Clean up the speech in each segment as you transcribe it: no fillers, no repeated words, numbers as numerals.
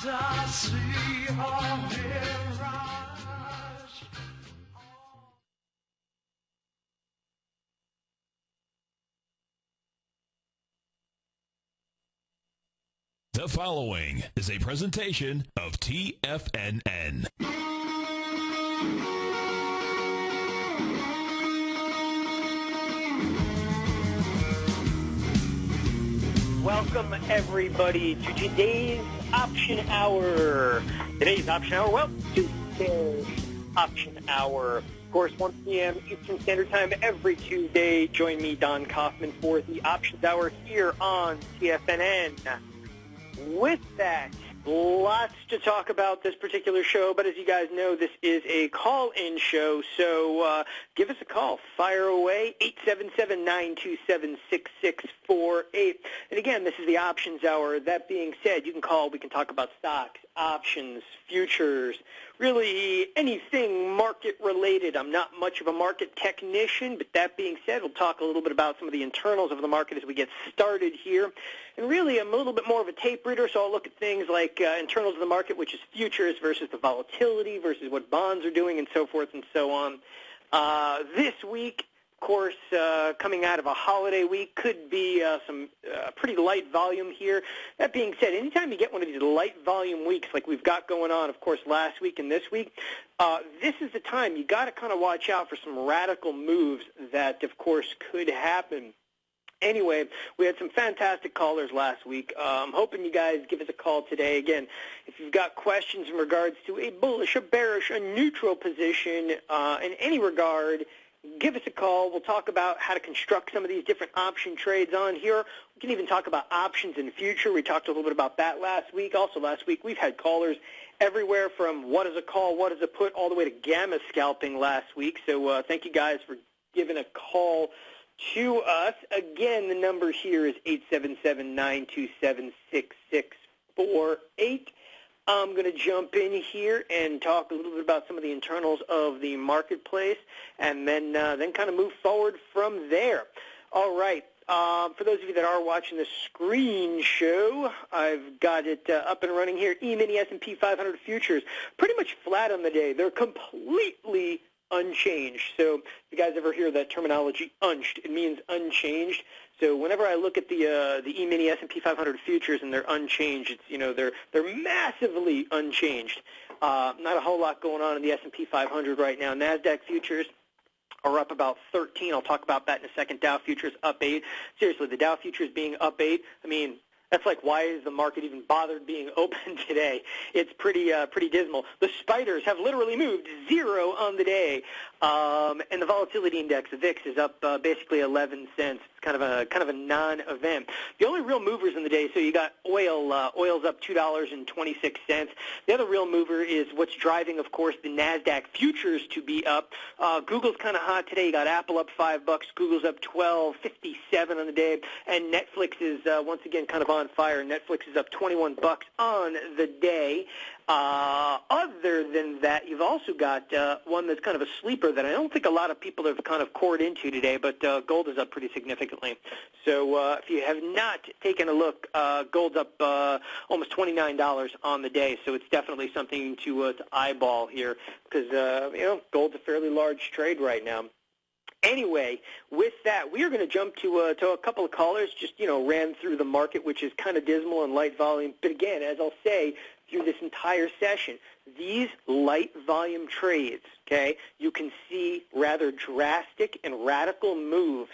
I see a mirage. The following is a presentation of TFNN. Welcome, everybody, to today's Option Hour. Today's Option Hour, well, Tuesday Option Hour. Of course, 1 p.m. Eastern Standard Time every Tuesday. Join me, Don Kaufman, for the Options Hour here on TFNN. With that, lots to talk about this particular show, but as you guys know, this is a call-in show, so give us a call. Fire away, 877-927-6648. And again, this is the Options Hour. That being said, you can call. We can talk about stocks, options, futures, really anything market-related. I'm not much of a market technician, but that being said, we'll talk a little bit about some of the internals of the market as we get started here. And really, I'm a little bit more of a tape reader, so I'll look at things like internals of the market, which is futures versus the volatility versus what bonds are doing and so forth and so on. This week, of course, coming out of a holiday week, could be some pretty light volume here. That being said, anytime you get one of these light volume weeks like we've got going on, of course, last week and this week, this is the time you got to kind of watch out for some radical moves that, of course, could happen. Anyway, we had some fantastic callers last week. I'm hoping you guys give us a call today. Again, if you've got questions in regards to a bullish, a bearish, a neutral position in any regard, give us a call. We'll talk about how to construct some of these different option trades on here. We can even talk about options in the future. We talked a little bit about that last week. Also last week, we've had callers everywhere from what is a call, what is a put, all the way to gamma scalping last week. So thank you guys for giving a call to us. Again, the number here is 877-927-6648. I'm going to jump in here and talk a little bit about some of the internals of the marketplace, and then kind of move forward from there. All right. For those of you that are watching the screen show, I've got it up and running here. E-mini S&P 500 futures, pretty much flat on the day. They're completely unchanged. So if you guys ever hear that terminology, unched, it means unchanged. So whenever I look at the E-mini S&P 500 futures and they're unchanged, it's, you know, they're massively unchanged. Not a whole lot going on in the S&P 500 right now. NASDAQ futures are up about 13. I'll talk about that in a second. Dow futures up 8. Seriously, the Dow futures being up 8, I mean, that's like, why is the market even bothered being open today? It's pretty dismal. The spiders have literally moved 0 on the day, and the volatility index, the VIX, is up basically 11 cents. It's kind of a non-event. The only real movers in the day, so you got oil. Oil's up $2.26. The other real mover is what's driving, of course, the NASDAQ futures to be up. Google's kind of hot today. You got Apple up $5. Google's up $12.57 on the day, and Netflix is once again kind of on fire. Netflix is up $21 on the day. Other than that, you've also got one that's kind of a sleeper that I don't think a lot of people have kind of cored into today, but gold is up pretty significantly. So if you have not taken a look, gold's up almost $29 on the day, so it's definitely something to eyeball here because, gold's a fairly large trade right now. Anyway, with that, we are going to jump to a couple of callers. Just, ran through the market, which is kind of dismal and light volume. But again, as I'll say through this entire session, these light volume trades, okay, you can see rather drastic and radical moves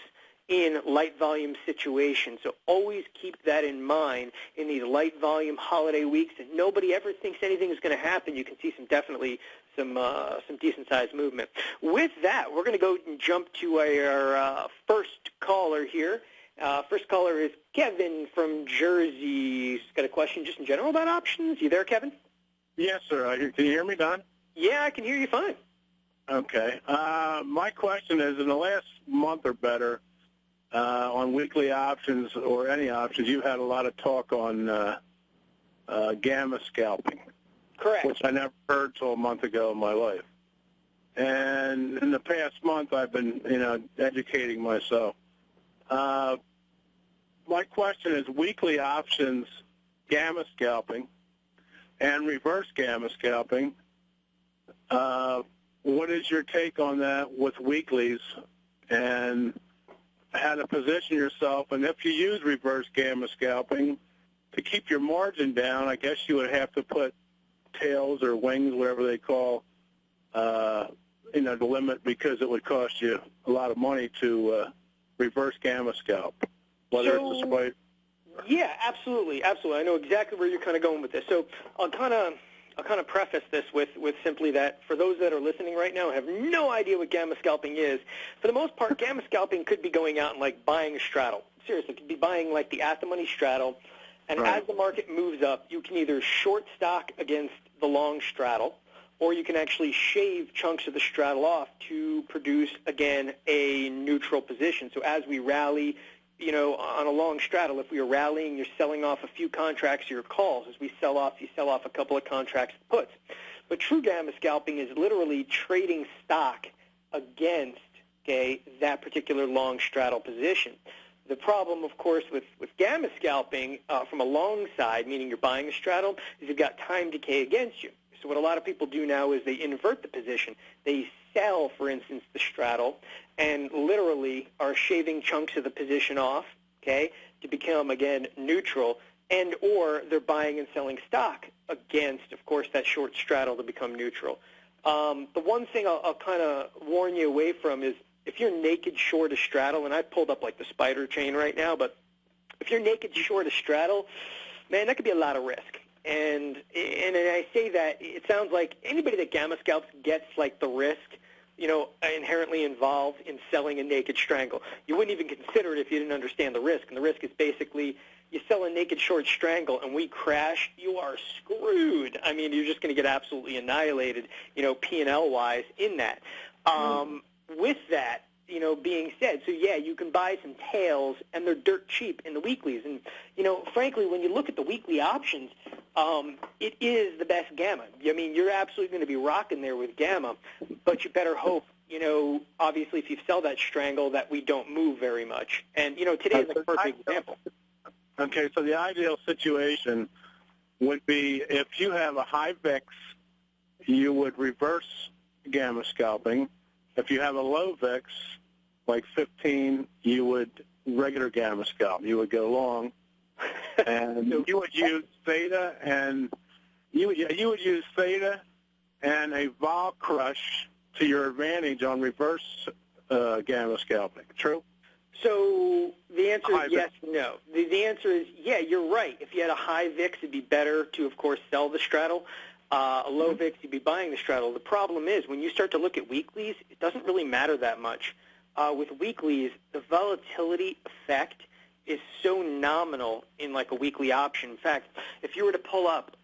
in light volume situations. So always keep that in mind in these light volume holiday weeks, and nobody ever thinks anything is going to happen. You can see some decent-sized movement. With that, we're going to go and jump to our first caller here. First caller is Kevin from Jersey. He's got a question just in general about options. You there, Kevin? Yes, sir. Can you hear me, Don? Yeah, I can hear you fine. Okay. My question is, in the last month or better, on weekly options or any options, you've had a lot of talk on gamma scalping. Correct. Which I never heard till a month ago in my life. And in the past month, I've been, educating myself. My question is weekly options, gamma scalping. and reverse gamma scalping. What is your take on that with weeklies and how to position yourself? And if you use reverse gamma scalping, to keep your margin down, I guess you would have to put tails or wings, whatever they call, the limit, because it would cost you a lot of money to reverse gamma scalp, whether it's a spider. Yeah, absolutely. I know exactly where you're kind of going with this. So I'll kind of preface this with simply that for those that are listening right now and have no idea what gamma scalping is, for the most part, gamma scalping could be going out and like buying a straddle. Seriously, it could be buying like the at-the-money straddle, and Right. as the market moves up, you can either short stock against the long straddle, or you can actually shave chunks of the straddle off to produce, again, a neutral position. So as we rally, on a long straddle, if we are rallying, you're selling off a few contracts, your calls. As we sell off, you sell off a couple of contracts, puts. But true gamma scalping is literally trading stock against, that particular long straddle position. The problem, of course, with gamma scalping from a long side, meaning you're buying a straddle, is you've got time decay against you. So what a lot of people do now is they invert the position. They sell, for instance, the straddle and literally are shaving chunks of the position off, to become, again, neutral, and or they're buying and selling stock against, of course, that short straddle to become neutral. The one thing I'll kind of warn you away from is if you're naked short a straddle, and I pulled up like the spider chain right now, but if you're naked short a straddle, man, that could be a lot of risk. And I say that it sounds like anybody that gamma scalps gets like the risk, inherently involved in selling a naked strangle. You wouldn't even consider it if you didn't understand the risk. And the risk is basically you sell a naked short strangle and we crash, you are screwed. I mean, you're just going to get absolutely annihilated, P&L wise in that. With that, being said, so yeah, you can buy some tails, and they're dirt cheap in the weeklies. And, frankly, when you look at the weekly options, it is the best gamma. I mean, you're absolutely going to be rocking there with gamma, but you better hope, obviously, if you sell that strangle, that we don't move very much. And, today is a perfect example. Okay, so the ideal situation would be if you have a high VIX, you would reverse gamma scalping. If you have a low VIX, like 15, you would regular gamma scalp. You would go long, and you would use theta, and you would use theta and a vol crush to your advantage on reverse gamma scalping. True? So the answer is yes and no. The answer is, yeah, you're right. If you had a high VIX, it'd be better to, of course, sell the straddle. A low VIX, you'd be buying the straddle. The problem is when you start to look at weeklies, it doesn't really matter that much. With weeklies, the volatility effect is so nominal in like a weekly option. In fact, if you were to pull up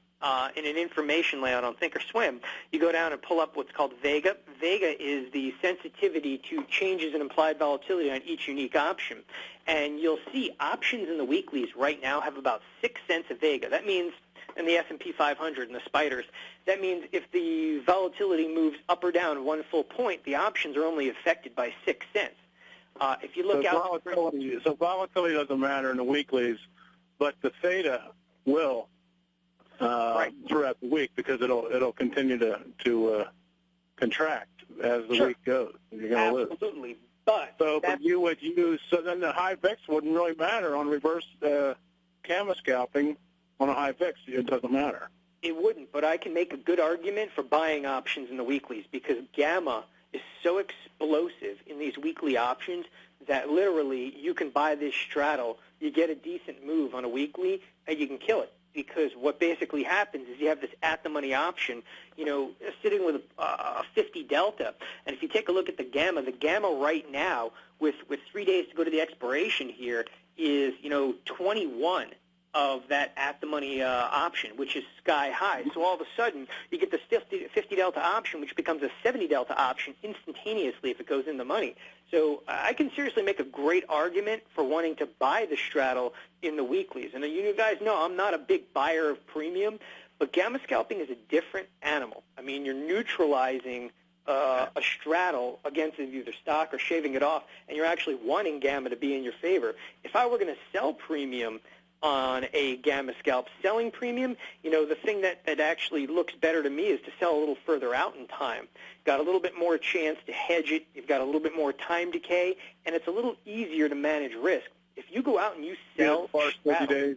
in an information layout on ThinkorSwim, you go down and pull up what's called Vega. Vega is the sensitivity to changes in implied volatility on each unique option. And you'll see options in the weeklies right now have about 6 cents of Vega. That means in the S&P 500 and the spiders, that means if the volatility moves up or down 1 full point, the options are only affected by 6 cents. If you look out, so volatility doesn't matter in the weeklies, but the theta will throughout the week because it'll continue to contract as the week goes. You're going to lose. Absolutely, but you would use then the high VIX wouldn't really matter on reverse gamma scalping. On a high VIX, it doesn't matter. It wouldn't, but I can make a good argument for buying options in the weeklies because gamma is so explosive in these weekly options that literally you can buy this straddle, you get a decent move on a weekly, and you can kill it. Because what basically happens is you have this at-the-money option, sitting with a 50 delta. And if you take a look at the gamma right now, with 3 days to go to the expiration here, is, 21 of that at-the-money option, which is sky high. So all of a sudden, you get the 50 delta option, which becomes a 70 delta option instantaneously if it goes in the money. So I can seriously make a great argument for wanting to buy the straddle in the weeklies. And you guys know I'm not a big buyer of premium, but gamma scalping is a different animal. I mean, you're neutralizing a straddle against either stock or shaving it off, and you're actually wanting gamma to be in your favor. If I were going to sell premium, on a gamma scalp selling premium, the thing that actually looks better to me is to sell a little further out in time. Got a little bit more chance to hedge it. You've got a little bit more time decay, and it's a little easier to manage risk. If you go out and you sell 30 days,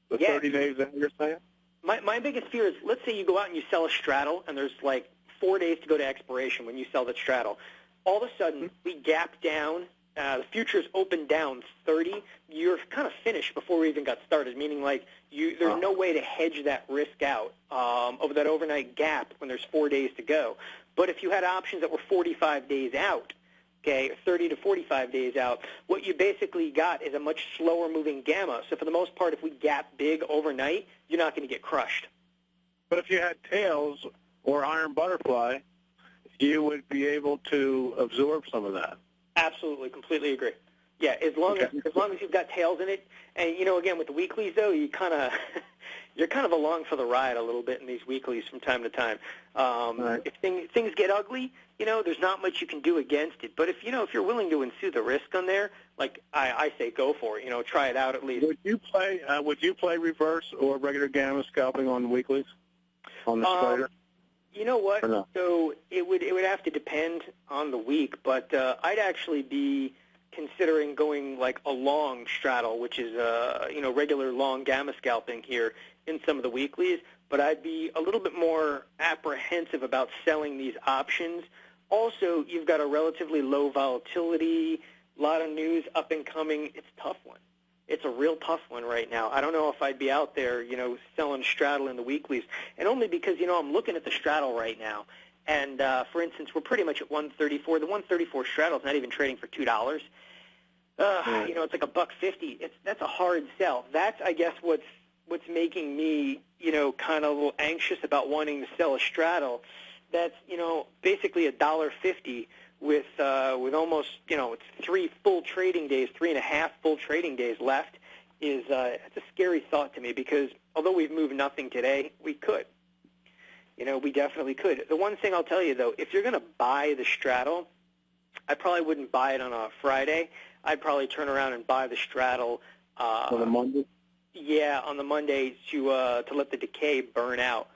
30 days that you're saying? My biggest fear is, let's say you go out and you sell a straddle, and there's like 4 days to go to expiration when you sell the straddle. All of a sudden, we gap down. The futures open down 30. You're kind of finished before we even got started, meaning like there's no way to hedge that risk out over that overnight gap when there's 4 days to go. But if you had options that were 45 days out, okay, 30 to 45 days out, what you basically got is a much slower moving gamma. So for the most part, if we gap big overnight, you're not going to get crushed. But if you had tails or iron butterfly, you would be able to absorb some of that. Absolutely, completely agree. Yeah, as long as you've got tails in it, and again with the weeklies though, you're kind of along for the ride a little bit in these weeklies from time to time. Right. If things get ugly, there's not much you can do against it. But if you're willing to ensue the risk on there, like I say, go for it. Try it out at least. Would you play reverse or regular gamma scalping on weeklies on the spider? You know what? No? So it would have to depend on the week, but I'd actually be considering going like a long straddle, which is regular long gamma scalping here in some of the weeklies. But I'd be a little bit more apprehensive about selling these options. Also, you've got a relatively low volatility, a lot of news up and coming. It's a tough one. It's a real tough one right now. I don't know if I'd be out there, selling straddle in the weeklies, and only because, I'm looking at the straddle right now. And, for instance, we're pretty much at 134. The 134 straddle is not even trading for $2. It's like $1.50. That's a hard sell. That's, I guess, what's making me, kind of a little anxious about wanting to sell a straddle. That's, basically $1.50. With almost, it's 3 full trading days, 3.5 full trading days left, it's a scary thought to me because although we've moved nothing today, we could. We definitely could. The one thing I'll tell you, though, if you're going to buy the straddle, I probably wouldn't buy it on a Friday. I'd probably turn around and buy the straddle. On a Monday? Yeah, on the Monday to let the decay burn out.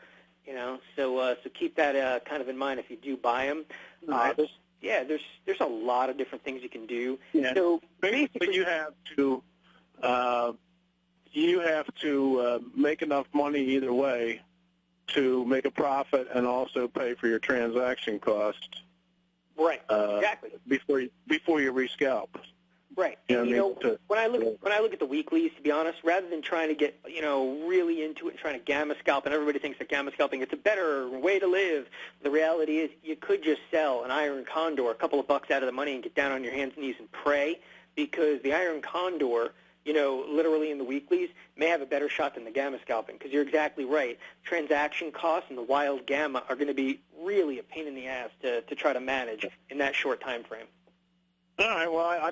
So keep that kind of in mind if you do buy them. Right. There's a lot of different things you can do. Yeah. So basically, you have to make enough money either way to make a profit and also pay for your transaction costs. Right. Exactly. Before you rescalp. Right. And, when I look at the weeklies, to be honest, rather than trying to get really into it and trying to gamma scalp, and everybody thinks that gamma scalping it's a better way to live. The reality is you could just sell an iron condor, a couple of bucks out of the money, and get down on your hands and knees and pray, because the iron condor, literally in the weeklies, may have a better shot than the gamma scalping. Because you're exactly right. Transaction costs and the wild gamma are going to be really a pain in the ass to try to manage in that short time frame. All right. Well, I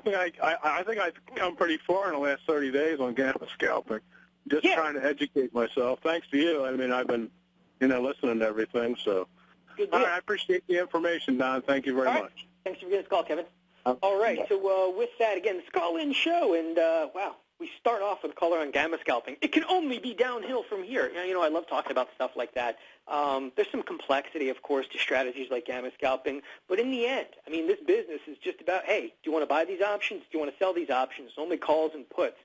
think I've come pretty far in the last 30 days on gamma scalping. Just trying to educate myself. Thanks to you. I mean, I've been, listening to everything. So, Good all deal. right. I appreciate the information, Don. Thank you very much. Thanks for giving us a call, Kevin. All right. So with that, again, it's a call-in show, and wow, we start off with a caller on gamma scalping. It can only be downhill from here. I love talking about stuff like that. There's some complexity, of course, to strategies like gamma scalping, but in the end, this business is just about, hey, do you want to buy these options? Do you want to sell these options? It's only calls and puts.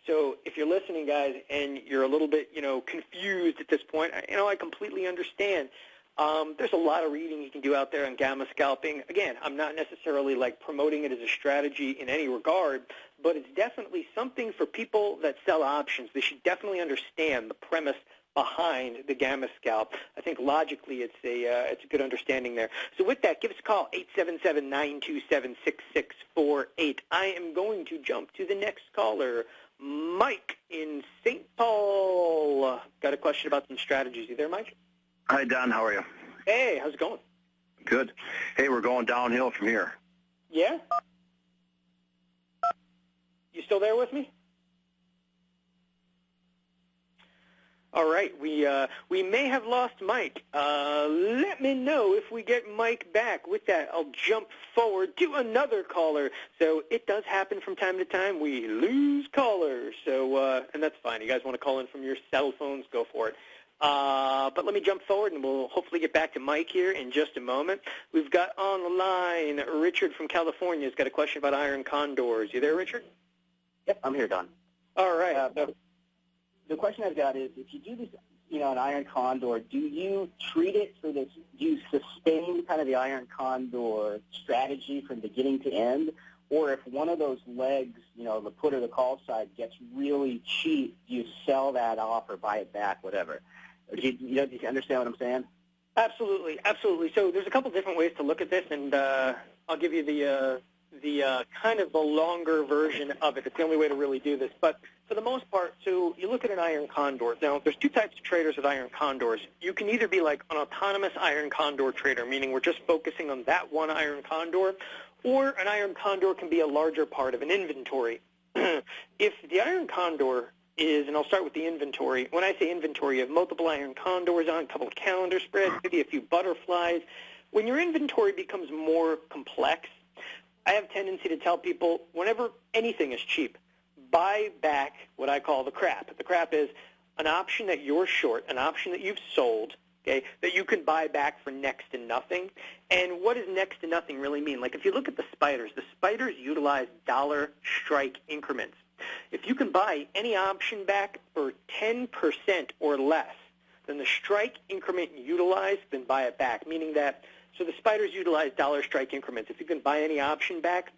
So if you're listening, guys, and you're a little bit, confused at this point, I completely understand. There's a lot of reading you can do out there on gamma scalping. Again, I'm not necessarily promoting it as a strategy in any regard, but it's definitely something for people that sell options. They should definitely understand the premise behind the gamma scalp. I think logically it's a good understanding there. So with that, give us a call, 877-927-6648. I am going to jump to the next caller, Mike in St. Paul. Got a question about some strategies. You there, Mike? Hi, Don. How are you? Hey, how's it going? Good. Hey, we're going downhill from here. Yeah? You still there with me? All right, we may have lost Mike. Let me know if we get Mike back. With that, I'll jump forward to another caller. So it does happen from time to time. We lose callers. So and that's fine. You guys want to call in from your cell phones, go for it. But let me jump forward, and we'll hopefully get back to Mike here in just a moment. We've got on the line Richard from California. Has got a question about iron condors. You there, Richard? Yep, I'm here, Don. All right. The question I've got is, if you do this, an iron condor, do you treat it for this? Do you sustain kind of the iron condor strategy from beginning to end, or if one of those legs, the put or the call side, gets really cheap, do you sell that off or buy it back, whatever? Do you understand what I'm saying? Absolutely, absolutely. So there's a couple different ways to look at this, and I'll give you the kind of the longer version of it. It's the only way to really do this. But for the most part, so you look at an iron condor. Now, there's two types of traders with iron condors. You can either be like an autonomous iron condor trader, meaning we're just focusing on that one iron condor, or an iron condor can be a larger part of an inventory. If the iron condor is, and I'll start with the inventory. When I say inventory, you have multiple iron condors on, a couple of calendar spreads, maybe a few butterflies. When your inventory becomes more complex, I have a tendency to tell people whenever anything is cheap, buy back what I call the crap. The crap is an option that you're short, an option that you've sold, okay, that you can buy back for next to nothing. And what does next to nothing really mean? Like if you look at the spiders utilize dollar strike increments. If you can buy any option back for 10% or less than the strike increment utilized, then buy it back, meaning that so the spiders utilize dollar strike increments. If you can buy any option back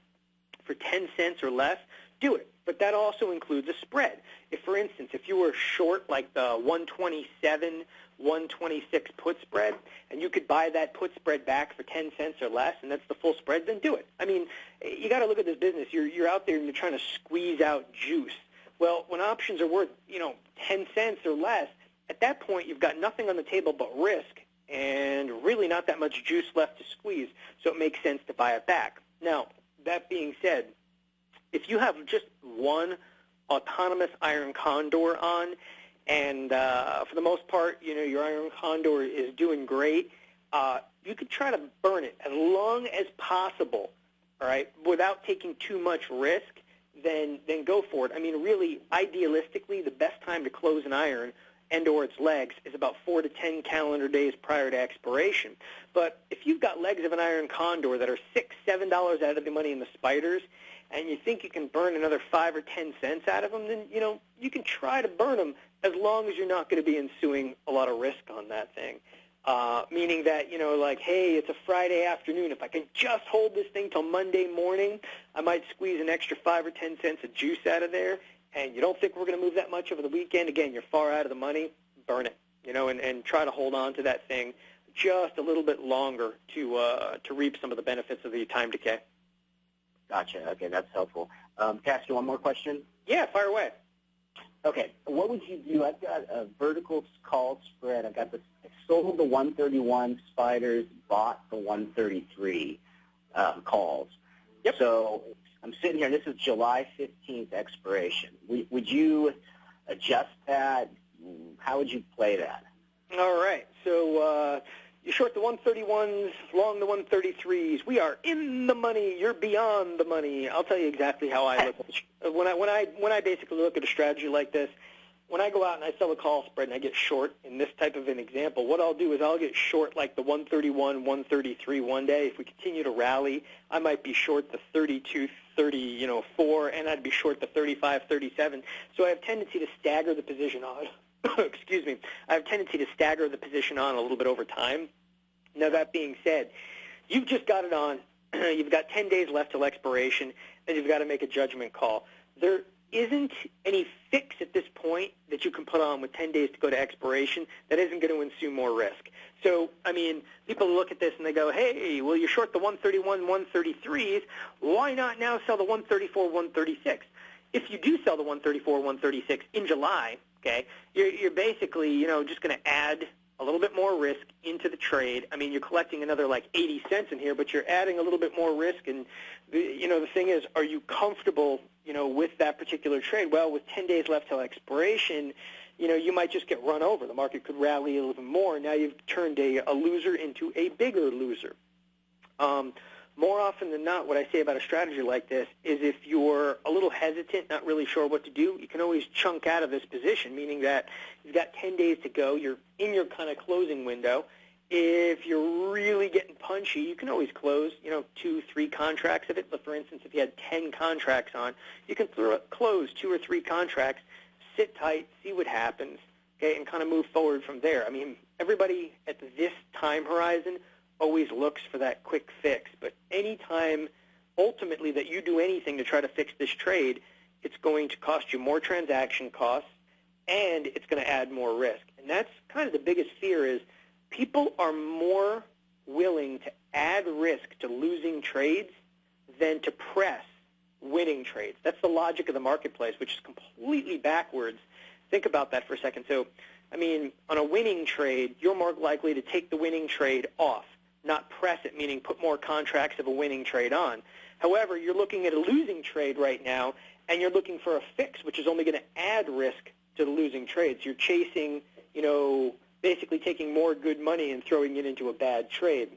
for 10 cents or less, do it. But that also includes a spread. If, for instance, if you were short like the 127, 126 put spread, and you could buy that put spread back for 10 cents or less, and that's the full spread, then do it. I mean, you got to look at this business. You're out there and you're trying to squeeze out juice. Well, when options are worth, 10 cents or less, at that point you've got nothing on the table but risk and really not that much juice left to squeeze, so it makes sense to buy it back. Now, that being said, if you have just one autonomous iron condor on, and for the most part, your iron condor is doing great, you could try to burn it as long as possible, all right, without taking too much risk, then go for it. I mean, really, idealistically, the best time to close an iron and or its legs is about 4 to 10 calendar days prior to expiration. But if you've got legs of an iron condor that are $6, $7 out of the money in the spiders, and you think you can burn another 5 or 10 cents out of them, then, you can try to burn them as long as you're not going to be ensuing a lot of risk on that thing. Meaning that, like, hey, it's a Friday afternoon. If I can just hold this thing till Monday morning, I might squeeze an extra 5 or 10 cents of juice out of there. And you don't think we're going to move that much over the weekend, again, you're far out of the money, burn it, and try to hold on to that thing just a little bit longer to reap some of the benefits of the time decay. Gotcha. Okay, that's helpful. Can I ask you one more question? Yeah, fire away. Okay, what would you do? I've got a vertical call spread. I sold the 131 spiders, bought the 133 calls. Yep. So I'm sitting here, and this is July 15th expiration. Would you adjust that? How would you play that? All right. So you short the 131s, long the 133s. We are in the money. You're beyond the money. I'll tell you exactly how I look at it. When I basically look at a strategy like this, when I go out and I sell a call spread and I get short in this type of an example, what I'll do is I'll get short like the 131, 133 one day. If we continue to rally, I might be short the 32, 34, and I'd be short the 35, 37. So I have tendency to stagger the position on. Excuse me. I have tendency to stagger the position on a little bit over time. Now, that being said, you've just got it on. You've got 10 days left till expiration, and you've got to make a judgment call. There isn't any fix at this point that you can put on with 10 days to go to expiration that isn't going to ensue more risk. So, I mean, people look at this and they go, hey, well, you're short the 131, 133s. Why not now sell the 134, 136? If you do sell the 134, 136 in July, okay, you're basically, just going to add a little bit more risk into the trade. I mean, you're collecting another like 80 cents in here, but you're adding a little bit more risk. And, the thing is, are you comfortable, with that particular trade? Well, with 10 days left till expiration, you might just get run over. The market could rally a little more. Now you've turned a loser into a bigger loser. More often than not, what I say about a strategy like this is if you're a little hesitant, not really sure what to do, you can always chunk out of this position, meaning that you've got 10 days to go. You're in your kind of closing window. If you're really getting punchy, you can always close, 2, 3 contracts of it. But for instance, if you had 10 contracts on, you can close 2 or 3 contracts, sit tight, see what happens, okay, and kind of move forward from there. I mean, everybody at this time horizon always looks for that quick fix. But any time, ultimately, that you do anything to try to fix this trade, it's going to cost you more transaction costs, and it's going to add more risk. And that's kind of the biggest fear is people are more willing to add risk to losing trades than to press winning trades. That's the logic of the marketplace, which is completely backwards. Think about that for a second. So, I mean, on a winning trade, you're more likely to take the winning trade off, not press it, meaning put more contracts of a winning trade on. However, you're looking at a losing trade right now, and you're looking for a fix, which is only going to add risk to the losing trades. You're chasing, basically taking more good money and throwing it into a bad trade.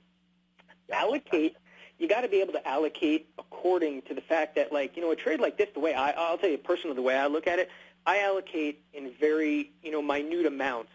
Allocate. You got to be able to allocate according to the fact that, a trade like this, the way I'll tell you personally, the way I look at it, I allocate in very, minute amounts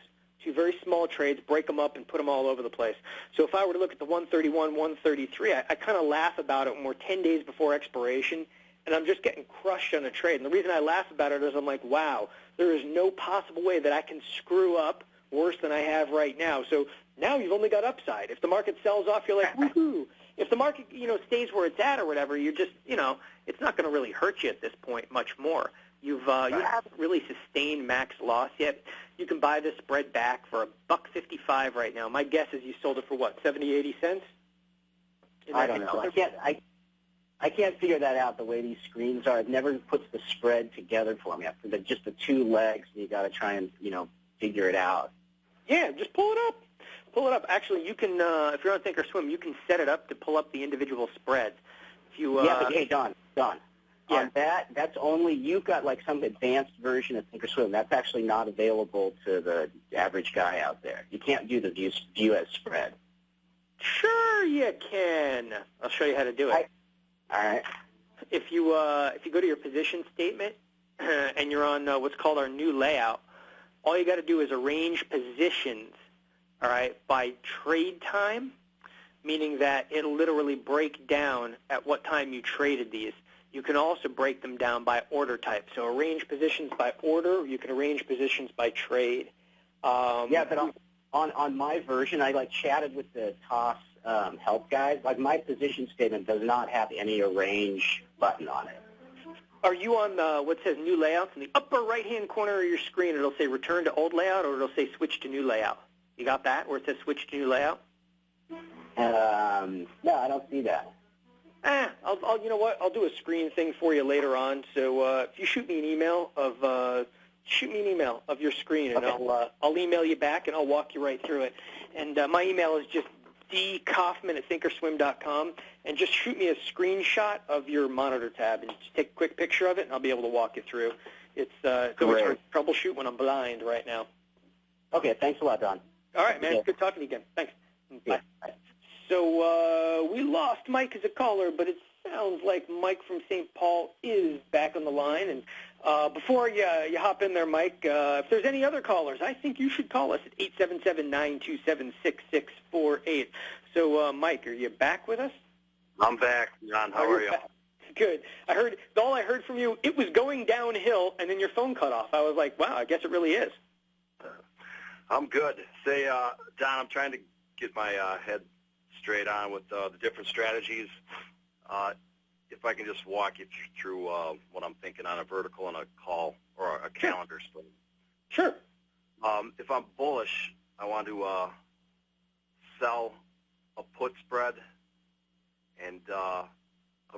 to very small trades, break them up, and put them all over the place. So if I were to look at the 131, 133, I kind of laugh about it when we're 10 days before expiration, and I'm just getting crushed on a trade. And the reason I laugh about it is I'm like, wow, there is no possible way that I can screw up worse than I have right now. So now you've only got upside. If the market sells off, you're like, woohoo. If the market, stays where it's at or whatever, you're just, it's not going to really hurt you at this point much more. You haven't really sustained max loss yet. You can buy the spread back for $1.55 right now. My guess is you sold it for what, 70, 80 cents? I don't know. I can't figure that out the way these screens are. It never puts the spread together for me. After just the 2 legs, you got to try and figure it out. Yeah, just pull it up. Pull it up. Actually, you can, if you're on ThinkorSwim, you can set it up to pull up the individual spreads. If you, yeah, but hey, Don. Yeah. On that's only, you've got some advanced version of ThinkorSwim. That's actually not available to the average guy out there. You can't do the view as spread. Sure you can. I'll show you how to do it. All right. If you go to your position statement and you're on what's called our new layout, all you got to do is arrange positions, all right, by trade time, meaning that it'll literally break down at what time you traded these. You can also break them down by order type. So arrange positions by order. You can arrange positions by trade. Yeah, but on my version, I chatted with the TOS help guys. My position statement does not have any arrange button on it. Are you on what says new layouts? In the upper right-hand corner of your screen, it'll say return to old layout, or it'll say switch to new layout. You got that, where it says switch to new layout? No, I don't see that. You know what? I'll do a screen thing for you later on. So if you shoot me an email of your screen, and okay. I'll email you back, and I'll walk you right through it. And my email is just dkaufman at ThinkorSwim.com, and just shoot me a screenshot of your monitor tab, and just take a quick picture of it, and I'll be able to walk you through. It's always hard to troubleshoot when I'm blind right now. Okay, thanks a lot, Don. All right, man. Okay. Good talking to you again. Thanks. Yeah. Bye. So we lost Mike as a caller, but it sounds like Mike from St. Paul is back on the line. And before you hop in there, Mike, if there's any other callers, I think you should call us at 877-927-6648. So, Mike, are you back with us? I'm back, John. How are you? Back. Good. All I heard from you, it was going downhill, and then your phone cut off. I was like, wow, I guess it really is. I'm good. Say, Don, I'm trying to get my head straight on with the different strategies. If I can just walk you through what I'm thinking on a vertical and a call or a calendar spread. Sure. If I'm bullish, I want to sell a put spread and a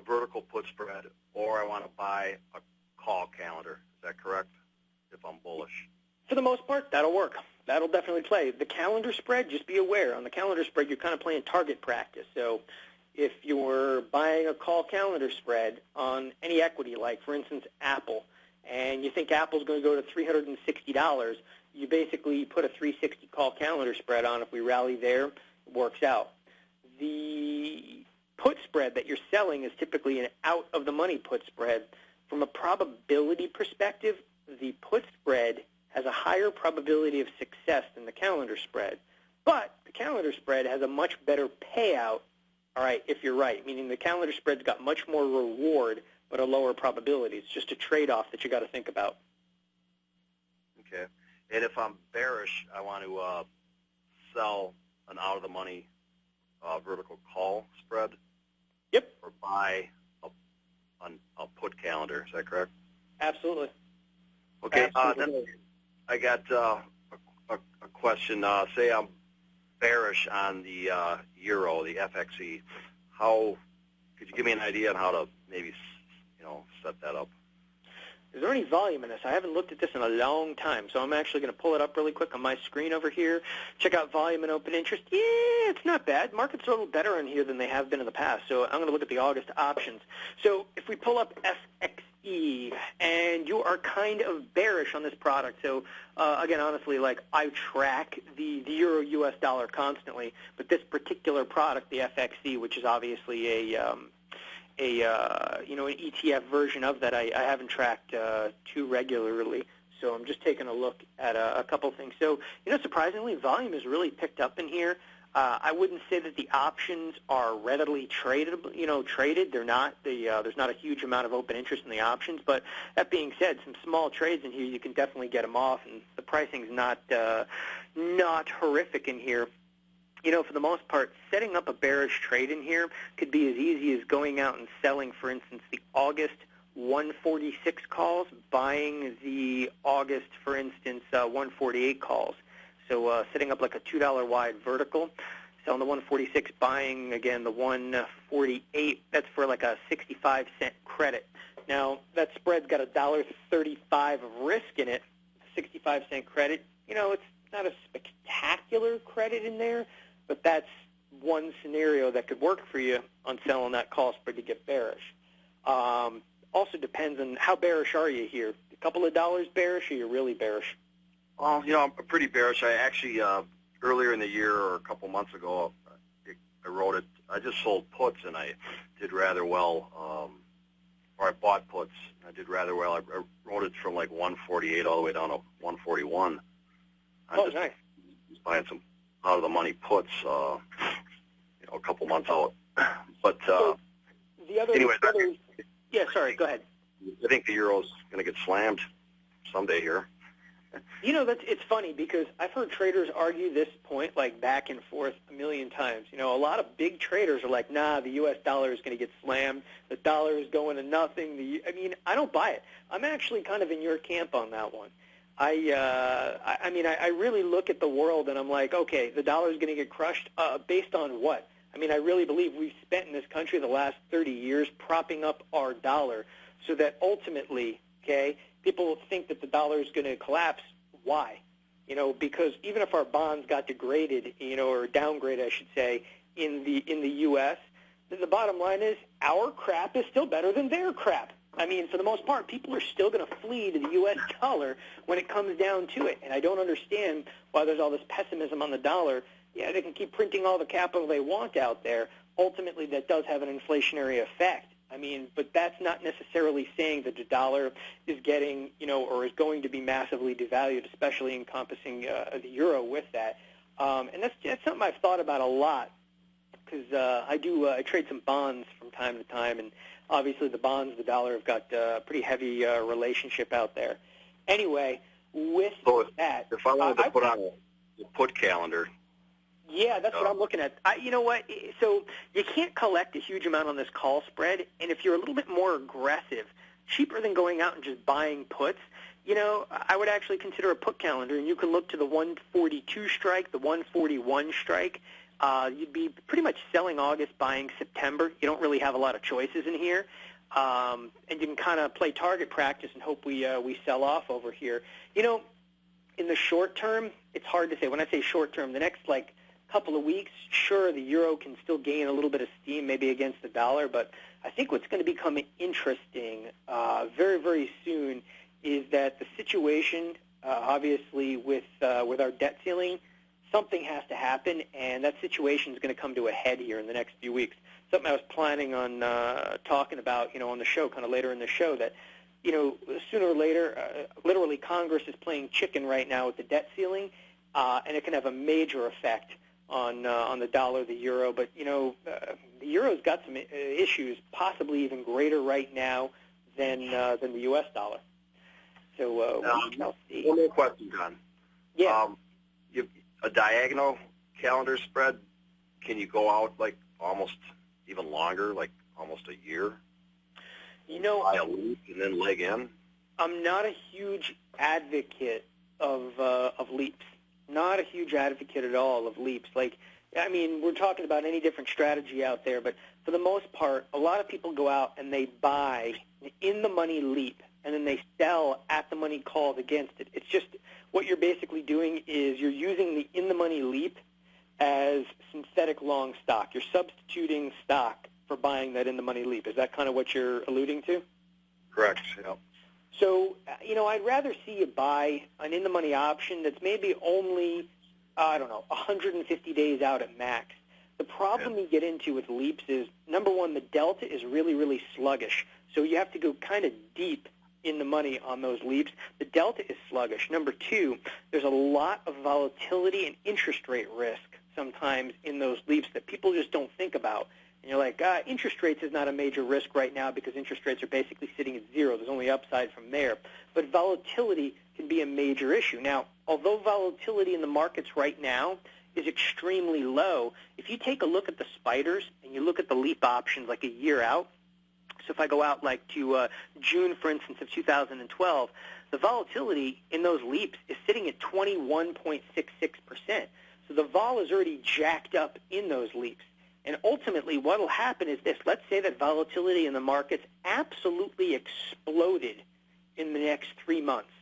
vertical put spread, or I want to buy a call calendar. Is that correct? If I'm bullish. For the most part, that'll work. That'll definitely play. The calendar spread, just be aware. On the calendar spread, you're kind of playing target practice. So if you're buying a call calendar spread on any equity, like, for instance, Apple, and you think Apple's going to go to $360, you basically put a 360 call calendar spread on. If we rally there, it works out. The put spread that you're selling is typically an out-of-the-money put spread. From a probability perspective, the put spread has a higher probability of success than the calendar spread. But the calendar spread has a much better payout, all right, if you're right, meaning the calendar spread's got much more reward but a lower probability. It's just a trade-off that you got to think about. Okay. And if I'm bearish, I want to sell an out-of-the-money vertical call spread. Yep. Or buy a put calendar. Is that correct? Absolutely. Okay. Absolutely. Then I got a question. Say I'm bearish on the euro, the FXE. How could you give me an idea on how to maybe set that up? Is there any volume in this? I haven't looked at this in a long time, so I'm actually going to pull it up really quick on my screen over here. Check out volume and open interest. Yeah, it's not bad. Markets are a little better in here than they have been in the past, so I'm going to look at the August options. So if we pull up FXE, and you are kind of bearish on this product, so again, honestly, like I track the euro-US dollar constantly, but this particular product, the FXE, which is obviously an ETF version of that, I haven't tracked too regularly. So I'm just taking a look at a couple things. So, surprisingly, volume has really picked up in here. I wouldn't say that the options are readily traded. They're not. There's not a huge amount of open interest in the options. But that being said, some small trades in here, you can definitely get them off, and the pricing's not horrific in here. For the most part, setting up a bearish trade in here could be as easy as going out and selling, for instance, the August 146 calls, buying the August, for instance, 148 calls. So setting up like a $2 wide vertical, selling the 146, buying, again, the 148. That's for like a 65-cent credit. Now, that spread's got a $1.35 of risk in it, 65-cent credit. It's not a spectacular credit in there, but that's one scenario that could work for you on selling that call spread to get bearish. Also depends on how bearish are you here. A couple of dollars bearish, or you're really bearish? Well, I'm pretty bearish. I actually, earlier in the year or a couple months ago, I wrote it. I just sold puts, and I did rather well. Or I bought puts, and I did rather well. I wrote it from like 148 all the way down to 141. Nice. Just buying some out-of-the-money puts, a couple months out. But so the other, anyway, yeah, sorry, go ahead. I think the euro's going to get slammed someday here. It's funny because I've heard traders argue this point like back and forth a million times. A lot of big traders are like, nah, the U.S. dollar is going to get slammed. The dollar is going to nothing. I don't buy it. I'm actually kind of in your camp on that one. I really look at the world and I'm like, okay, the dollar is going to get crushed based on what? I really believe we've spent in this country the last 30 years propping up our dollar so that ultimately, okay, people think that the dollar is going to collapse. Why? Because even if our bonds got degraded, or downgraded, I should say, in the U.S., the bottom line is our crap is still better than their crap. For the most part, people are still going to flee to the U.S. dollar when it comes down to it. And I don't understand why there's all this pessimism on the dollar. Yeah, they can keep printing all the capital they want out there. Ultimately, that does have an inflationary effect. But that's not necessarily saying that the dollar is getting, or is going to be massively devalued, especially encompassing the euro with that. And that's something I've thought about a lot because I trade some bonds from time to time, and obviously the bonds, the dollar have got a pretty heavy relationship out there. Anyway, with that, if I wanted to put on a put calendar. Yeah, that's what I'm looking at. You know what? So you can't collect a huge amount on this call spread, and if you're a little bit more aggressive, cheaper than going out and just buying puts, I would actually consider a put calendar, and you can look to the 142 strike, the 141 strike. You'd be pretty much selling August, buying September. You don't really have a lot of choices in here, and you can kind of play target practice and hope we sell off over here. In the short term, it's hard to say. When I say short term, the next couple of weeks, sure, the euro can still gain a little bit of steam maybe against the dollar, but I think what's going to become interesting very, very soon is that the situation, obviously, with our debt ceiling, something has to happen, and that situation is going to come to a head here in the next few weeks. Something I was planning on talking about, on the show, kind of later in the show, that, sooner or later, literally Congress is playing chicken right now with the debt ceiling, and it can have a major effect on the dollar, the euro. But, the euro's got some issues, possibly even greater right now than the U.S. dollar. So we shall see. One more question, Don. Yeah. A diagonal calendar spread, can you go out like almost even longer, like almost a year? Buy a leap and then leg in? I'm not a huge advocate of leaps. Not a huge advocate at all of leaps. We're talking about any different strategy out there, but for the most part, a lot of people go out and they buy in-the-money leap, and then they sell at-the-money calls against it. It's just what you're basically doing is you're using the in-the-money leap as synthetic long stock. You're substituting stock for buying that in-the-money leap. Is that kind of what you're alluding to? Correct, yeah. So, I'd rather see you buy an in-the-money option that's maybe only, 150 days out at max. The problem you get into with leaps is, number one, the delta is really, really sluggish. So you have to go kind of deep in the money on those leaps. The delta is sluggish. Number two, there's a lot of volatility and interest rate risk sometimes in those leaps that people just don't think about. And you're like, interest rates is not a major risk right now because interest rates are basically sitting at zero. There's only upside from there. But volatility can be a major issue. Now, although volatility in the markets right now is extremely low, if you take a look at the spiders and you look at the leap options like a year out, so if I go out like to June, for instance, of 2012, the volatility in those leaps is sitting at 21.66%. So the vol is already jacked up in those leaps. And ultimately what will happen is this. Let's say that volatility in the markets absolutely exploded in the next 3 months.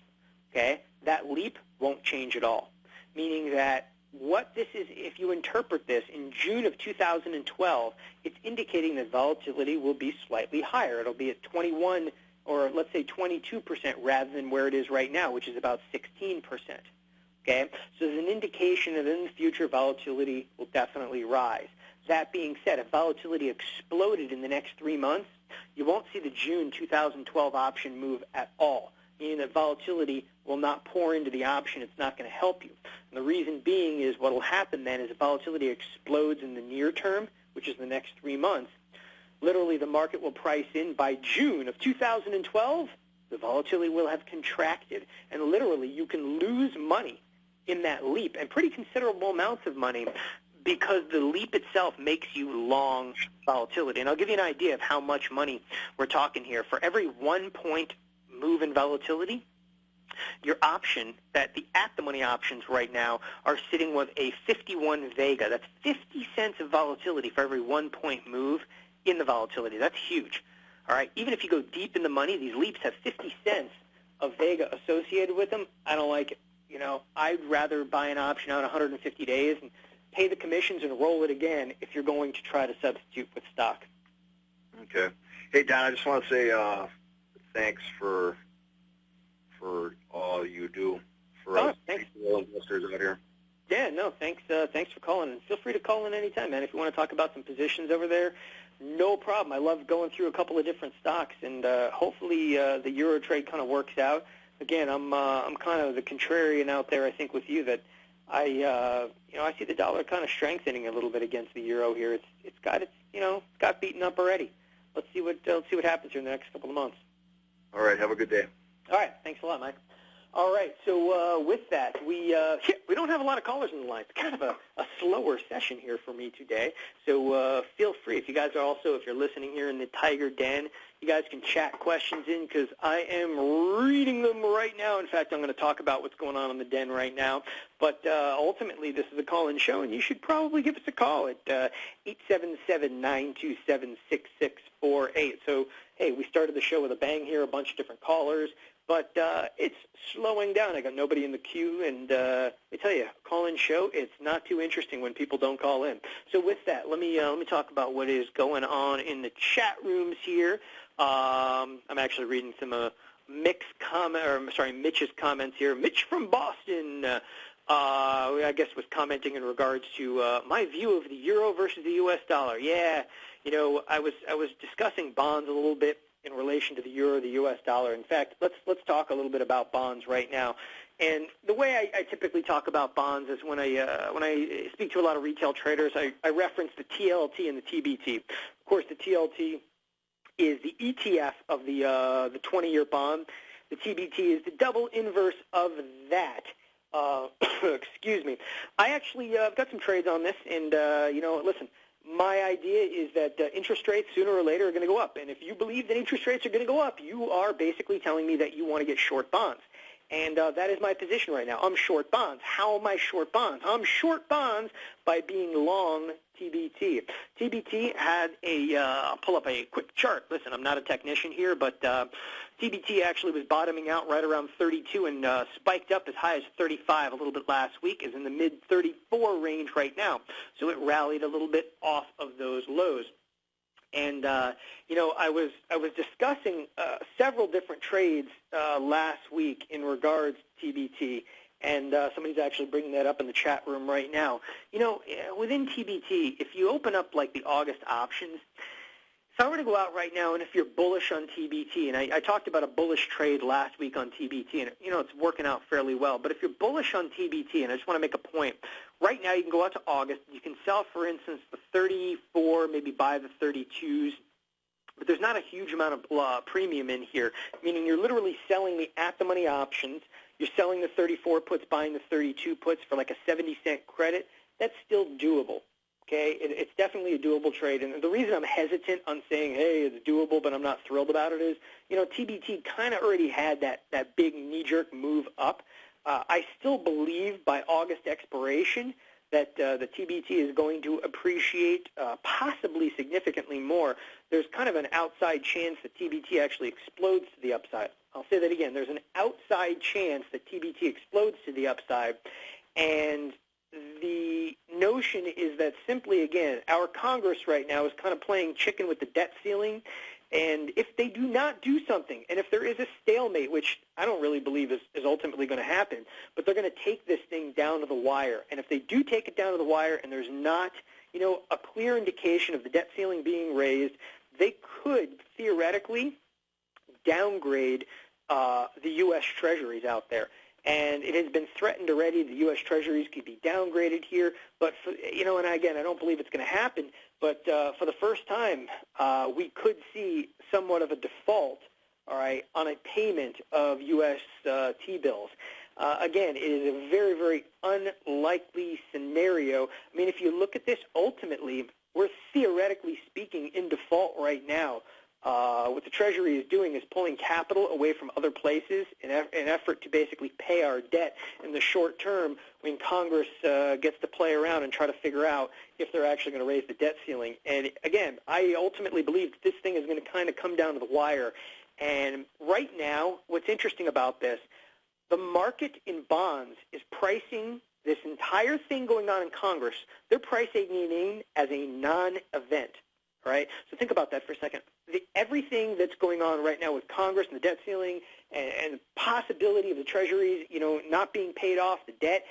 Okay? That leap won't change at all, meaning that what this is, if you interpret this in June of 2012, it's indicating that volatility will be slightly higher. It'll be at 21 or let's say 22% rather than where it is right now, which is about 16%. Okay? So there's an indication that in the future volatility will definitely rise. That being said, if volatility exploded in the next 3 months, you won't see the June 2012 option move at all, meaning that volatility will not pour into the option. It's not going to help you. And the reason being is what will happen then is if volatility explodes in the near term, which is the next 3 months, literally the market will price in by June of 2012, the volatility will have contracted. And literally you can lose money in that leap, and pretty considerable amounts of money, because the leap itself makes you long volatility. And I'll give you an idea of how much money we're talking here. For every 1 point move in volatility, your option, that the at-the-money options right now are sitting with a 51 Vega. That's 50 cents of volatility for every 1 point move in the volatility. That's huge. All right, even if you go deep in the money, these leaps have 50 cents of Vega associated with them. I don't like it. I'd rather buy an option out 150 days and pay the commissions and roll it again if you're going to try to substitute with stock. Okay. Hey, Don, I just want to say thanks for all you do for us investors out here. Yeah, no, thanks for calling. And feel free to call in anytime, man. If you want to talk about some positions over there, no problem. I love going through a couple of different stocks, and hopefully the Euro trade kind of works out. Again, I'm kind of the contrarian out there, I think, with you, that I see the dollar kind of strengthening a little bit against the euro here. It's got beaten up already. Let's see what happens here in the next couple of months. All right, have a good day. All right, thanks a lot, Mike. All right, so with that, we don't have a lot of callers on the line. It's kind of a slower session here for me today. So feel free, if you're listening here in the Tiger Den, you guys can chat questions in because I am reading them right now. In fact, I'm going to talk about what's going on in the Den right now. But ultimately, this is a call-in show, and you should probably give us a call at 877-927-6648. So, hey, we started the show with a bang here, a bunch of different callers. But it's slowing down. I got nobody in the queue, and I tell you, call-in show, it's not too interesting when people don't call in. So with that, let me talk about what is going on in the chat rooms here. I'm actually reading some Mitch's comments here. Mitch from Boston, I guess, was commenting in regards to my view of the euro versus the U.S. dollar. Yeah, I was discussing bonds a little bit in relation to the euro, the U.S. dollar. In fact, let's talk a little bit about bonds right now. And the way I typically talk about bonds is when I speak to a lot of retail traders, I reference the TLT and the TBT. Of course, the TLT is the ETF of the 20-year bond. The TBT is the double inverse of that. Excuse me. I actually I've got some trades on this, and listen. My idea is that interest rates sooner or later are going to go up. And if you believe that interest rates are going to go up, you are basically telling me that you want to get short bonds. And that is my position right now. I'm short bonds. How am I short bonds? I'm short bonds by being long TBT. TBT had I'll pull up a quick chart. Listen, I'm not a technician here, but TBT actually was bottoming out right around 32 and spiked up as high as 35 a little bit last week, is in the mid-34 range right now. So it rallied a little bit off of those lows. And, I was discussing several different trades last week in regards to TBT, and somebody's actually bringing that up in the chat room right now. Within TBT, if you open up like the August options, if I were to go out right now, and if you're bullish on TBT, and I talked about a bullish trade last week on TBT, and it's working out fairly well, but if you're bullish on TBT, and I just want to make a point, right now you can go out to August, you can sell, for instance, the 34, maybe buy the 32s, but there's not a huge amount of premium in here, meaning you're literally selling the at-the-money options, you're selling the 34 puts, buying the 32 puts for like a 70-cent credit. That's still doable. Okay, it's definitely a doable trade, and the reason I'm hesitant on saying, hey, it's doable, but I'm not thrilled about it is, TBT kind of already had that big knee-jerk move up. I still believe by August expiration that the TBT is going to appreciate possibly significantly more. There's kind of an outside chance that TBT actually explodes to the upside. I'll say that again. There's an outside chance that TBT explodes to the upside, and the notion is that simply, again, our Congress right now is kind of playing chicken with the debt ceiling, and if they do not do something, and if there is a stalemate, which I don't really believe is ultimately going to happen, but they're going to take this thing down to the wire, and if they do take it down to the wire and there's not, a clear indication of the debt ceiling being raised, they could theoretically downgrade the U.S. Treasuries out there. And it has been threatened already. The U.S. Treasuries could be downgraded here. But, and again, I don't believe it's going to happen. But for the first time, we could see somewhat of a default, all right, on a payment of U.S. T-bills. Again, it is a very, very unlikely scenario. I mean, if you look at this, ultimately, we're theoretically speaking in default right now. What the Treasury is doing is pulling capital away from other places in an effort to basically pay our debt in the short term when Congress gets to play around and try to figure out if they're actually going to raise the debt ceiling. And again, I ultimately believe that this thing is going to kind of come down to the wire. And right now, what's interesting about this, the market in bonds is pricing this entire thing going on in Congress. They're pricing it in as a non-event. All right, so think about that for a second. Everything that's going on right now with Congress and the debt ceiling and the possibility of the Treasuries, not being paid off, the debt,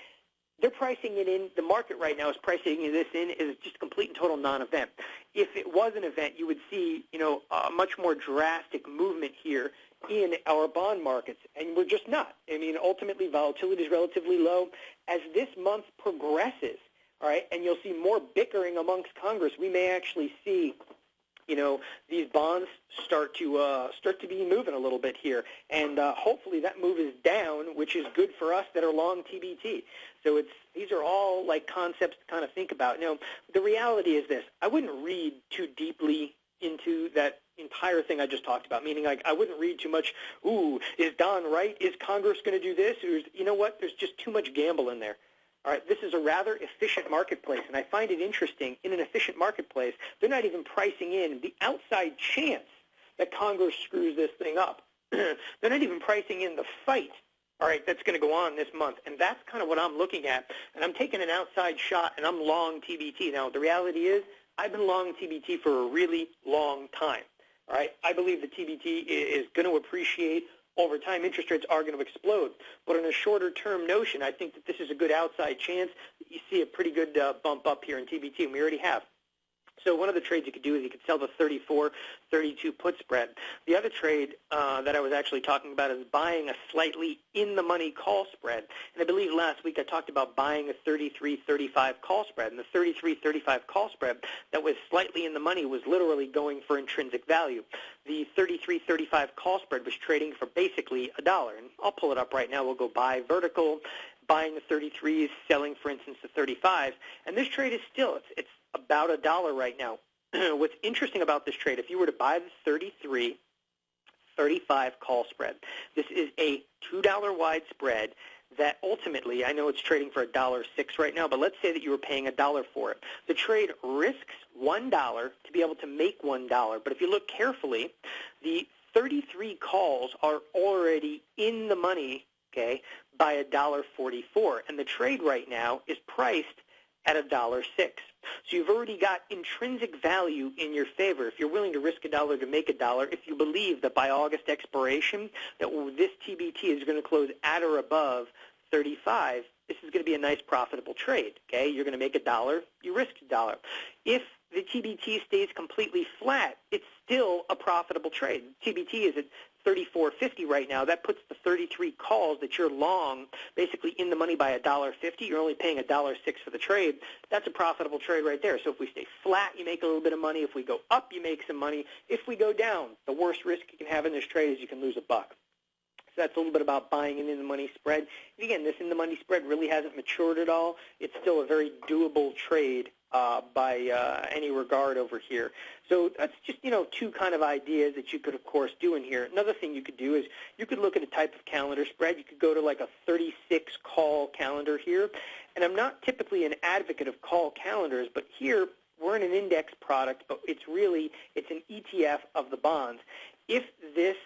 they're pricing it in. The market right now is pricing this in as just a complete and total non-event. If it was an event, you would see, a much more drastic movement here in our bond markets, and we're just not. I mean, ultimately, volatility is relatively low. As this month progresses, all right, and you'll see more bickering amongst Congress, we may actually see, these bonds start to be moving a little bit here, and hopefully that move is down, which is good for us that are long TBT. So these are all like concepts to kind of think about. The reality is this: I wouldn't read too deeply into that entire thing I just talked about, meaning I wouldn't read too much, is Don right? Is Congress going to do this? Or you know what? There's just too much gamble in there. All right, this is a rather efficient marketplace, and I find it interesting. In an efficient marketplace, they're not even pricing in the outside chance that Congress screws this thing up. They're not even pricing in the fight, all right, that's going to go on this month, and that's kind of what I'm looking at. And I'm taking an outside shot, and I'm long TBT. Now, the reality is I've been long TBT for a really long time. All right, I believe the TBT is going to appreciate over time, interest rates are going to explode. But in a shorter-term notion, I think that this is a good outside chance that you see a pretty good bump up here in TBT, and we already have. So one of the trades you could do is you could sell the 34-32 put spread. The other trade that I was actually talking about is buying a slightly in-the-money call spread. And I believe last week I talked about buying a 33-35 call spread. And the 33-35 call spread that was slightly in the money was literally going for intrinsic value. The 33-35 call spread was trading for basically $1. And I'll pull it up right now. We'll go buy vertical, buying the 33s, selling, for instance, the 35s. And this trade is still, it's about $1 right now. What's interesting about this trade, if you were to buy the 33-35 call spread, this is a $2 wide spread that ultimately, I know it's trading for $1.06 right now, but let's say that you were paying $1 for it. The trade risks $1 to be able to make $1, but if you look carefully, the 33 calls are already in the money, okay, by $1.44, and the trade right now is priced at $1.06. So you've already got intrinsic value in your favor. If you're willing to risk $1 to make $1, if you believe that by August expiration that this TBT is going to close at or above 35, this is going to be a nice profitable trade. Okay, you're going to make $1, you risk $1. If the TBT stays completely flat, it's still a profitable trade. TBT is at 34.50 right now. That puts the 33 calls that you're long basically in the money by $1.50. You're only paying $1.06 for the trade. That's a profitable trade right there. So if we stay flat, you make a little bit of money. If we go up, you make some money. If we go down, the worst risk you can have in this trade is you can lose $1. So that's a little bit about buying an in-the-money spread. And again, this in-the-money spread really hasn't matured at all. It's still a very doable trade by any regard over here. So that's just, two kind of ideas that you could, of course, do in here. Another thing you could do is you could look at a type of calendar spread. You could go to like a 36-call calendar here. And I'm not typically an advocate of call calendars, but here we're in an index product, but it's an ETF of the bonds. If this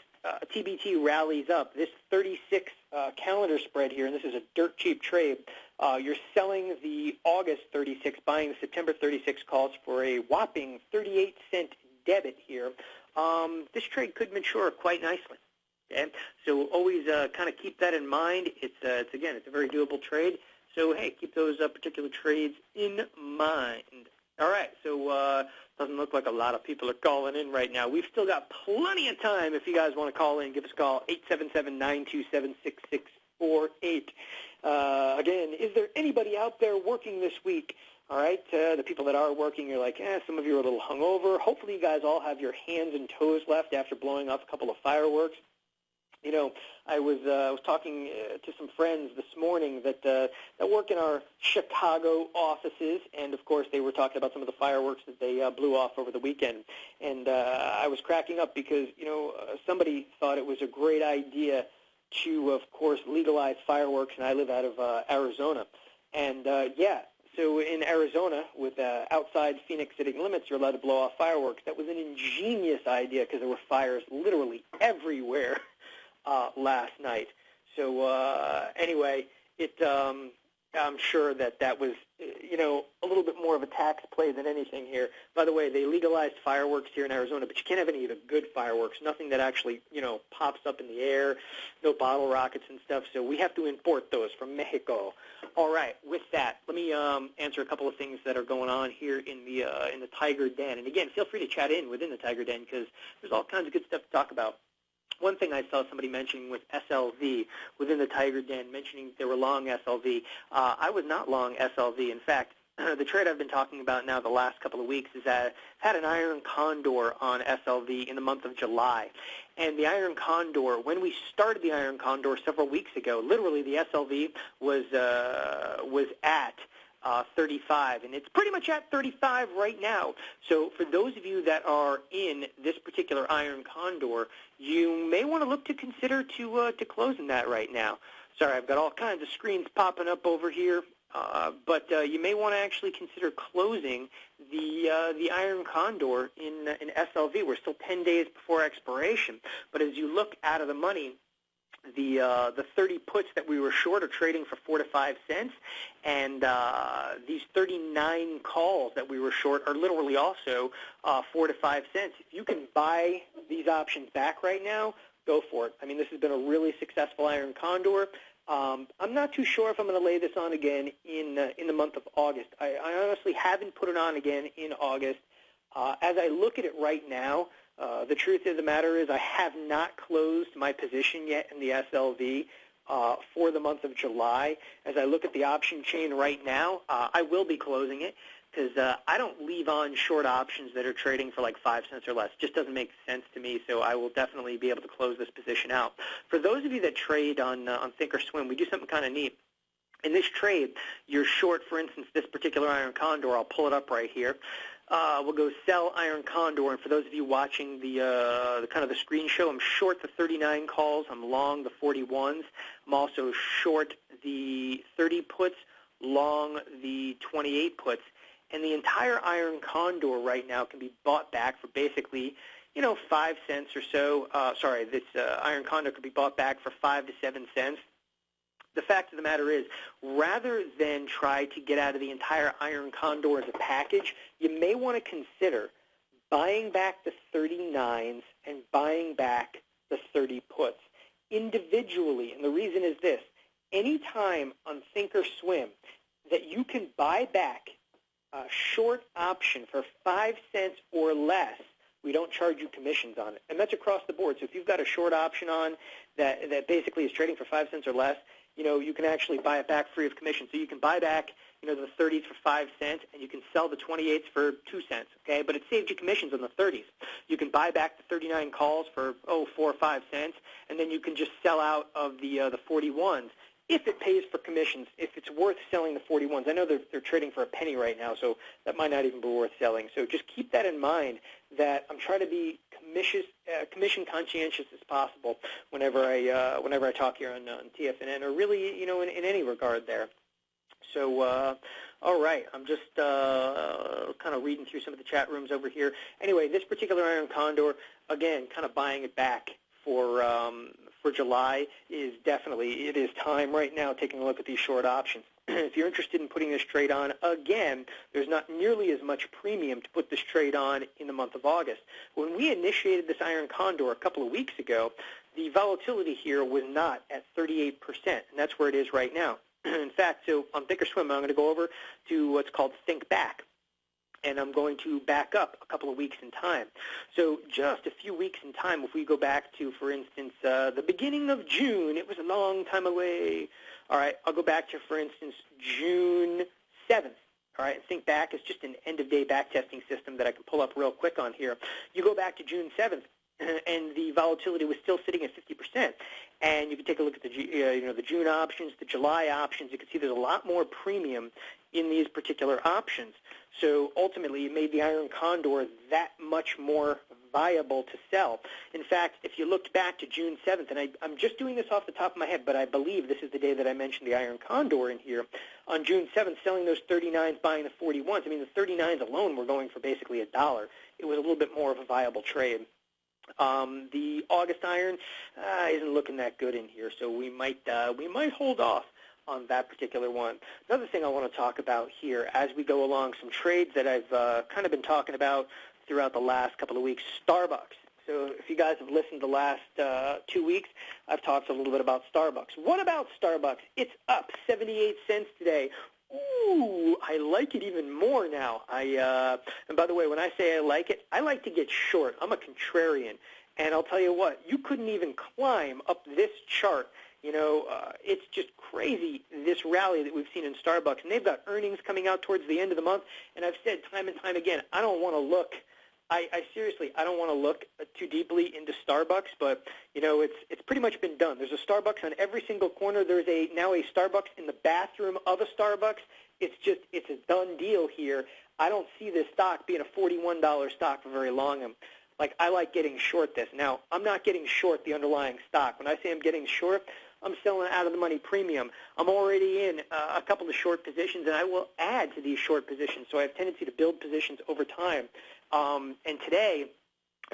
TBT rallies up, this 36 calendar spread here, and this is a dirt cheap trade, you're selling the August 36, buying the September 36 calls for a whopping 38-cent debit here. This trade could mature quite nicely. Okay, so always kind of keep that in mind. It's a very doable trade. So hey, keep those particular trades in mind. All right, so doesn't look like a lot of people are calling in right now. We've still got plenty of time if you guys want to call in. Give us a call, 877-927-6648. Again, is there anybody out there working this week? All right, the people that are working, you're like, some of you are a little hungover. Hopefully you guys all have your hands and toes left after blowing off a couple of fireworks. I was talking to some friends this morning that work in our Chicago offices, and of course they were talking about some of the fireworks that they blew off over the weekend. And I was cracking up because somebody thought it was a great idea to, of course, legalize fireworks, and I live out of Arizona. And so in Arizona, with outside Phoenix city limits, you're allowed to blow off fireworks. That was an ingenious idea because there were fires literally everywhere last night. So anyway, I'm sure that was, a little bit more of a tax play than anything here. By the way, they legalized fireworks here in Arizona, but you can't have any of the good fireworks, nothing that actually, pops up in the air, no bottle rockets and stuff. So we have to import those from Mexico. All right, with that, let me answer a couple of things that are going on here in the Tiger Den. And again, feel free to chat in within the Tiger Den because there's all kinds of good stuff to talk about. One thing I saw somebody mentioning with SLV within the Tiger Den, mentioning they were long SLV. I was not long SLV. In fact, the trade I've been talking about now the last couple of weeks is that I've had an iron condor on SLV in the month of July. And the iron condor, when we started the iron condor several weeks ago, literally the SLV was at 35, and it's pretty much at 35 right now. So for those of you that are in this particular iron condor, you may want to look to consider to closing that right now. Sorry, I've got all kinds of screens popping up over here, but you may want to actually consider closing the iron condor in SLV. We're still 10 days before expiration, but as you look out of the money, the 30 puts that we were short are trading for 4 to 5 cents, and these 39 calls that we were short are literally also 4 to 5 cents. If you can buy these options back right now, go for it. I mean, this has been a really successful iron condor. I'm not too sure if I'm going to lay this on again in the month of August. I honestly haven't put it on again in August. As I look at it right now, the truth of the matter is I have not closed my position yet in the SLV for the month of July. As I look at the option chain right now, I will be closing it because I don't leave on short options that are trading for like 5 cents or less. It just doesn't make sense to me, so I will definitely be able to close this position out. For those of you that trade on ThinkorSwim, we do something kind of neat. In this trade, you're short, for instance, this particular iron condor. I'll pull it up right here. We'll go sell iron condor, and for those of you watching the kind of the screen show, I'm short the 39 calls. I'm long the 41s. I'm also short the 30 puts, long the 28 puts. And the entire iron condor right now can be bought back for basically, 5 cents or so. This iron condor could be bought back for 5 to 7 cents. The fact of the matter is, rather than try to get out of the entire iron condor as a package, you may want to consider buying back the 39s and buying back the 30 puts individually. And the reason is this. Any time on ThinkorSwim that you can buy back a short option for 5 cents or less, we don't charge you commissions on it. And that's across the board. So if you've got a short option on that basically is trading for 5 cents or less, you can actually buy it back free of commission. So you can buy back, the 30s for 5 cents, and you can sell the 28s for 2 cents, okay? But it saved you commissions on the 30s. You can buy back the 39 calls for, 4 or 5 cents, and then you can just sell out of the 41s if it pays for commissions, if it's worth selling the 41s. I know they're trading for a penny right now, so that might not even be worth selling. So just keep that in mind, that I'm trying to be commission conscientious as possible whenever I talk here on TFNN, or really, in any regard there. So, all right, I'm just kind of reading through some of the chat rooms over here. Anyway, this particular iron condor, again, kind of buying it back for July it is time right now, taking a look at these short options. If you're interested in putting this trade on, again, there's not nearly as much premium to put this trade on in the month of August. When we initiated this iron condor a couple of weeks ago, the volatility here was not at 38%, and that's where it is right now. In fact, so on ThinkorSwim, I'm going to go over to what's called Think Back, and I'm going to back up a couple of weeks in time. So just a few weeks in time, if we go back to, for instance, the beginning of June, it was a long time away. All right, I'll go back to, for instance, June 7th. All right, and Think Back is just an end-of-day backtesting system that I can pull up real quick on here. You go back to June 7th, and the volatility was still sitting at 50%. And you can take a look at the the June options, the July options. You can see there's a lot more premium in these particular options. So ultimately, it made the iron condor that much more viable to sell. In fact, if you looked back to June 7th, and I'm just doing this off the top of my head, but I believe this is the day that I mentioned the iron condor in here. On June 7th, selling those 39s, buying the 41s. I mean, the 39s alone were going for basically $1. It was a little bit more of a viable trade. The August iron isn't looking that good in here, so we might hold off on that particular one. Another thing I want to talk about here as we go along, some trades that I've kind of been talking about throughout the last couple of weeks. Starbucks. So if you guys have listened the last 2 weeks, I've talked a little bit about Starbucks. What about Starbucks? It's up 78 cents today. Ooh, I like it even more now. And by the way, when I say I like to get short. I'm a contrarian. And I'll tell you what, you couldn't even climb up this chart. It's just crazy, this rally that we've seen in Starbucks. And they've got earnings coming out towards the end of the month. And I've said time and time again, I don't want to look. I seriously, I don't want to look too deeply into Starbucks, but, it's pretty much been done. There's a Starbucks on every single corner. There's now a Starbucks in the bathroom of a Starbucks. It's a done deal here. I don't see this stock being a $41 stock for very long. I like getting short this. Now, I'm not getting short the underlying stock. When I say I'm getting short, I'm selling out of the money premium. I'm already in a couple of short positions, and I will add to these short positions. So I have a tendency to build positions over time. And today,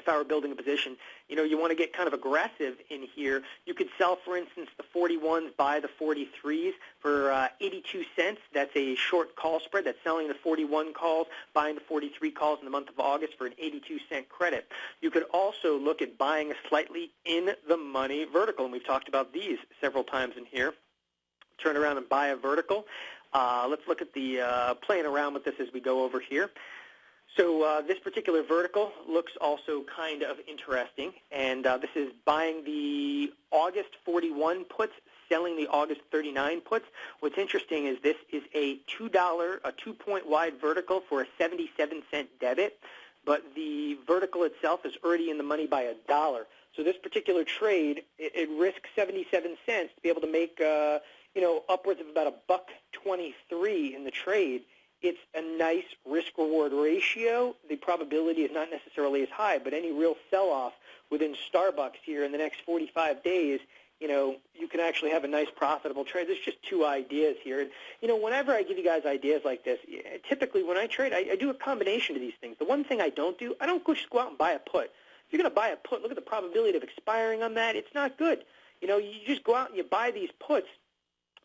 if I were building a position, you want to get kind of aggressive in here. You could sell, for instance, the 41s, buy the 43s for 82 cents. That's a short call spread. That's selling the 41 calls, buying the 43 calls in the month of August for an 82-cent credit. You could also look at buying a slightly in-the-money vertical, and we've talked about these several times in here. Turn around and buy a vertical. Let's look at the playing around with this as we go over here. So this particular vertical looks also kind of interesting, and this is buying the August 41 puts, selling the August 39 puts. What's interesting is this is a $2, a 2-point wide vertical for a 77-cent debit, but the vertical itself is already in the money by $1. So this particular trade, it risks 77 cents to be able to make, upwards of about $1.23 in the trade. It's a nice risk-reward ratio. The probability is not necessarily as high, but any real sell-off within Starbucks here in the next 45 days, you can actually have a nice profitable trade. There's just two ideas here. And, whenever I give you guys ideas like this, typically when I trade, I do a combination of these things. The one thing I don't do, I don't just go out and buy a put. If you're going to buy a put, look at the probability of expiring on that. It's not good. You just go out and you buy these puts.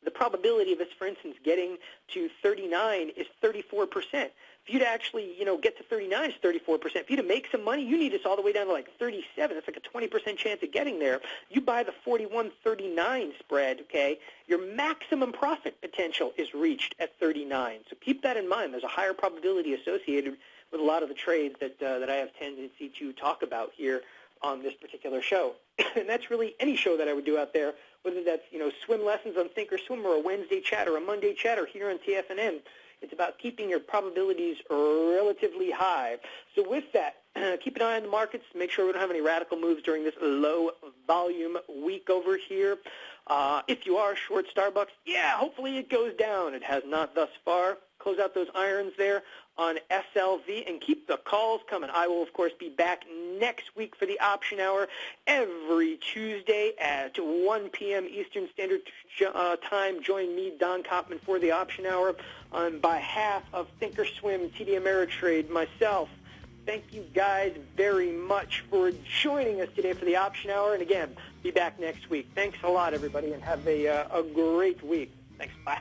The probability of this, for instance, getting to 39 is 34%. For you to actually, get to 39 is 34%. For you to make some money, you need this all the way down to like 37. That's like a 20% chance of getting there. You buy the 41-39 spread, okay, your maximum profit potential is reached at 39. So keep that in mind. There's a higher probability associated with a lot of the trades that I have tendency to talk about here on this particular show. And that's really any show that I would do out there, whether that's, swim lessons on ThinkorSwim or a Wednesday chat or a Monday chat or here on TFNN. It's about keeping your probabilities relatively high. So with that, keep an eye on the markets. Make sure we don't have any radical moves during this low-volume week over here. If you are short Starbucks, hopefully it goes down. It has not thus far. Close out those irons there on SLV and keep the calls coming. I will, of course, be back next week for the option hour every Tuesday at 1 p.m. Eastern Standard Time. Join me, Don Kaufman, for the option hour on behalf of ThinkorSwim, TD Ameritrade, myself. Thank you guys very much for joining us today for the option hour. And again, be back next week. Thanks a lot, everybody, and have a great week. Thanks. Bye.